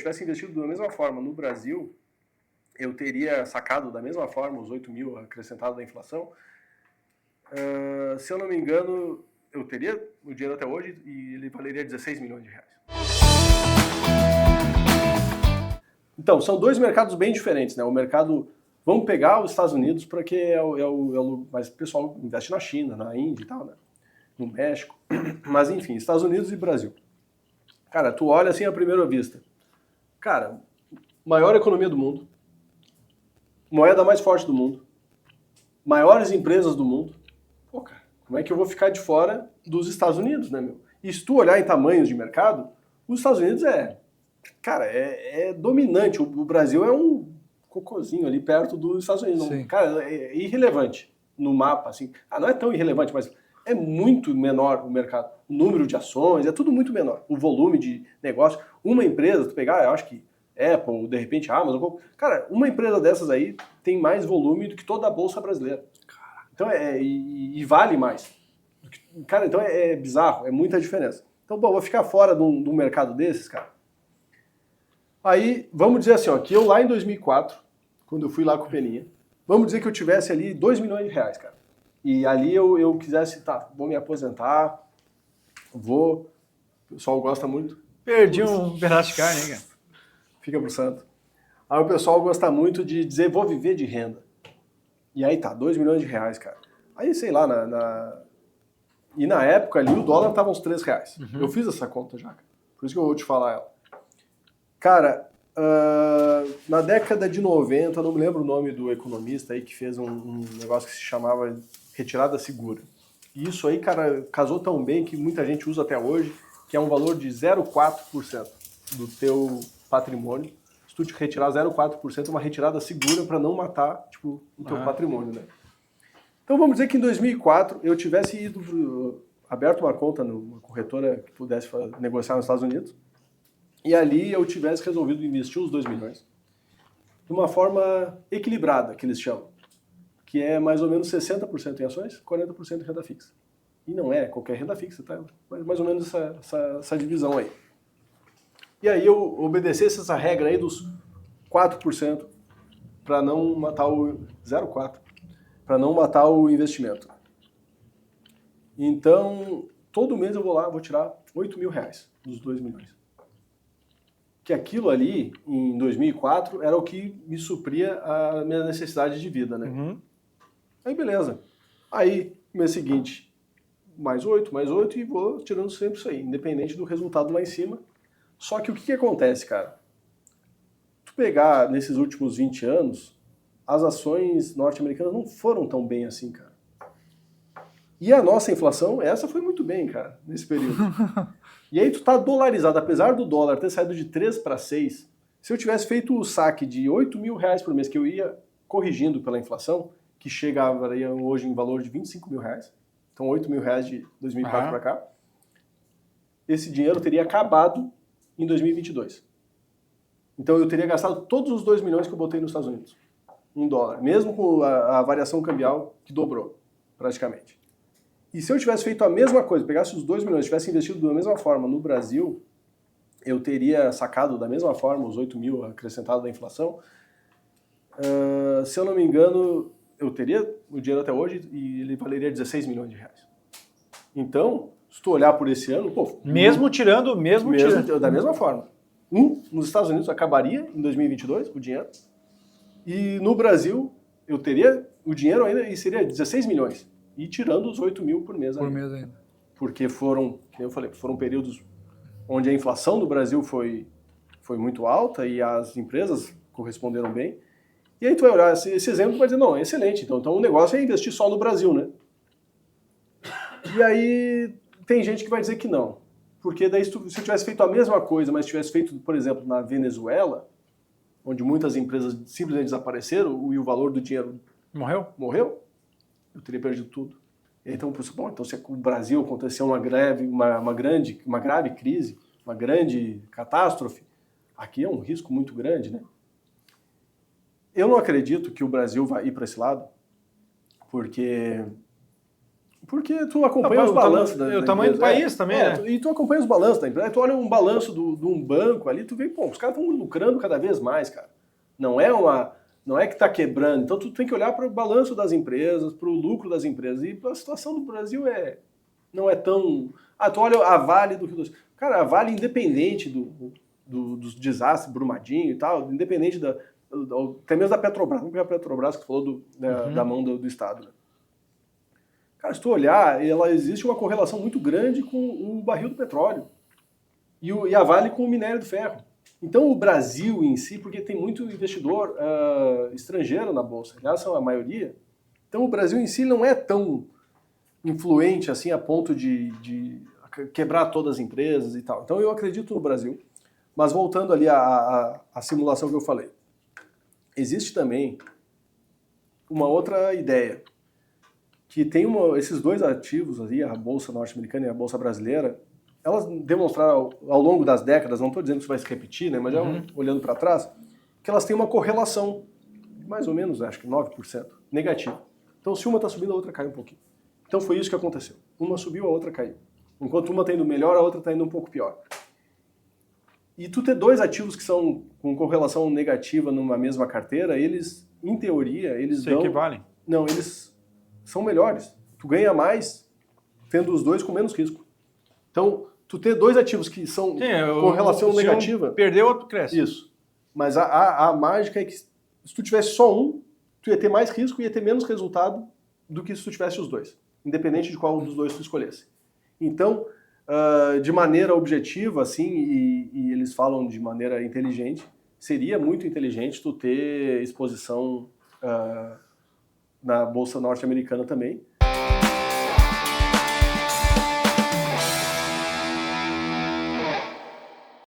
tivesse investido da mesma forma no Brasil, eu teria sacado da mesma forma os 8 mil acrescentados da inflação. Se eu não me engano, eu teria o dinheiro até hoje e ele valeria 16 milhões de reais. Então, são dois mercados bem diferentes, né? O mercado... Vamos pegar os Estados Unidos, porque mas o pessoal investe na China, na Índia e tal, né? No México. Mas, enfim, Estados Unidos e Brasil. Cara, tu olha assim à primeira vista. Cara, maior economia do mundo, moeda mais forte do mundo, maiores empresas do mundo. Pô, cara, como é que eu vou ficar de fora dos Estados Unidos, né, meu? E se tu olhar em tamanhos de mercado, os Estados Unidos é dominante. O Brasil é um cocôzinho ali perto dos Estados Unidos. Não, cara, é irrelevante no mapa, assim. Não é tão irrelevante, mas é muito menor o mercado. O número de ações, é tudo muito menor. O volume de negócio. Uma empresa, tu pegar, eu acho que Apple, de repente Amazon, cara, uma empresa dessas aí tem mais volume do que toda a bolsa brasileira. Então e vale mais. Cara, então é bizarro, é muita diferença. Então, bom, vou ficar fora de um mercado desses, cara. Aí, vamos dizer assim, ó, que eu lá em 2004, quando eu fui lá com o Peninha, vamos dizer que eu tivesse ali 2 milhões de reais, cara. E ali eu quisesse, vou me aposentar, o pessoal gosta muito. Perdi um pedaço de carne, hein, cara? Fica pro santo. Aí o pessoal gosta muito de dizer, vou viver de renda. E aí 2 milhões de reais, cara. Aí, sei lá, e na época ali o dólar tava uns 3 reais. Eu fiz essa conta já, cara. Por isso que eu vou te falar ela. Cara, na década de 90, não me lembro o nome do economista aí que fez um negócio que se chamava retirada segura. E isso aí, cara, casou tão bem que muita gente usa até hoje, que é um valor de 0,4% do teu patrimônio. Se tu te retirar 0,4%, é uma retirada segura para não matar, tipo, o teu patrimônio, né? Então vamos dizer que em 2004 eu tivesse aberto uma conta numa corretora que pudesse negociar nos Estados Unidos, e ali eu tivesse resolvido investir os 2 milhões de uma forma equilibrada, que eles chamam, que é mais ou menos 60% em ações, 40% em renda fixa. E não é qualquer renda fixa, tá? Mas mais ou menos essa divisão aí. E aí eu obedecesse essa regra aí dos 4% para não matar o 0,4%, para não matar o investimento. Então, todo mês eu vou tirar 8 mil reais dos 2 milhões. Que aquilo ali, em 2004, era o que me supria a minha necessidade de vida, né? Aí, beleza. Aí, no mês seguinte, mais 8, e vou tirando sempre isso aí, independente do resultado lá em cima. Só que o que acontece, cara? Tu pegar nesses últimos 20 anos, as ações norte-americanas não foram tão bem assim, cara. E a nossa inflação, essa foi muito bem, cara, nesse período. E aí tu tá dolarizado, apesar do dólar ter saído de 3 para 6, se eu tivesse feito o saque de 8 mil reais por mês, que eu ia corrigindo pela inflação, que chegava hoje em valor de 25 mil reais, então 8 mil reais de 2004 para cá, esse dinheiro teria acabado em 2022. Então eu teria gastado todos os 2 milhões que eu botei nos Estados Unidos, em dólar, mesmo com a variação cambial que dobrou, praticamente. E se eu tivesse feito a mesma coisa, pegasse os 2 milhões, tivesse investido da mesma forma no Brasil, eu teria sacado da mesma forma os 8 mil acrescentados da inflação. Se eu não me engano, eu teria o dinheiro até hoje e ele valeria 16 milhões de reais. Então, se tu olhar por esse ano, pô... Mesmo tirando. Da mesma forma. Nos Estados Unidos acabaria em 2022 o dinheiro. E no Brasil, eu teria o dinheiro ainda e seria 16 milhões. E tirando os 8 mil por mês ainda. Porque foram, como eu falei, foram períodos onde a inflação do Brasil foi muito alta e as empresas corresponderam bem. E aí tu vai olhar esse exemplo e vai dizer, não, é excelente. Então o negócio é investir só no Brasil, né? E aí tem gente que vai dizer que não. Porque daí se eu tivesse feito a mesma coisa, mas tivesse feito, por exemplo, na Venezuela, onde muitas empresas simplesmente desapareceram e o valor do dinheiro morreu, eu teria perdido tudo. Então, então se o Brasil aconteceu uma grave crise, uma grande catástrofe, aqui é um risco muito grande, né? Eu não acredito que o Brasil vai ir para esse lado, porque Porque tu acompanha os balanços da o tamanho do país também, né? E tu acompanha os balanços da empresa. Tu olha um balanço de um banco ali, tu vê, pô, os caras estão lucrando cada vez mais, cara. Não é que tá quebrando. Então tu tem que olhar para o balanço das empresas, para o lucro das empresas. E a situação do Brasil não é tão... tu olha a Vale do Rio Doce. Cara, a Vale, independente dos desastres, Brumadinho e tal, independente até mesmo da Petrobras, não é a Petrobras que falou da mão do Estado, né? Cara, se tu olhar, existe uma correlação muito grande com o barril do petróleo e a Vale com o minério do ferro. Então o Brasil em si, porque tem muito investidor estrangeiro na Bolsa, aliás, são a maioria, então o Brasil em si não é tão influente assim a ponto de quebrar todas as empresas e tal. Então eu acredito no Brasil, mas voltando ali à simulação que eu falei, existe também uma outra ideia, que tem esses dois ativos ali, a Bolsa norte-americana e a Bolsa brasileira, elas demonstraram ao longo das décadas, não estou dizendo que isso vai se repetir, né, mas olhando para trás, que elas têm uma correlação, mais ou menos, acho que 9%, negativa. Então se uma está subindo, a outra cai um pouquinho. Então foi isso que aconteceu. Uma subiu, a outra caiu. Enquanto uma está indo melhor, a outra está indo um pouco pior. E tu ter dois ativos que são com correlação negativa numa mesma carteira, eles, em teoria, eles Se equivalem? Não, eles são melhores. Tu ganha mais tendo os dois com menos risco. Então, tu ter dois ativos que são com relação negativa... Perdeu, outro cresce. Isso. Mas a mágica é que se tu tivesse só um, tu ia ter mais risco e ia ter menos resultado do que se tu tivesse os dois, independente de qual dos dois tu escolhesse. Então, de maneira objetiva, assim, e eles falam de maneira inteligente, seria muito inteligente tu ter exposição na Bolsa norte-americana também,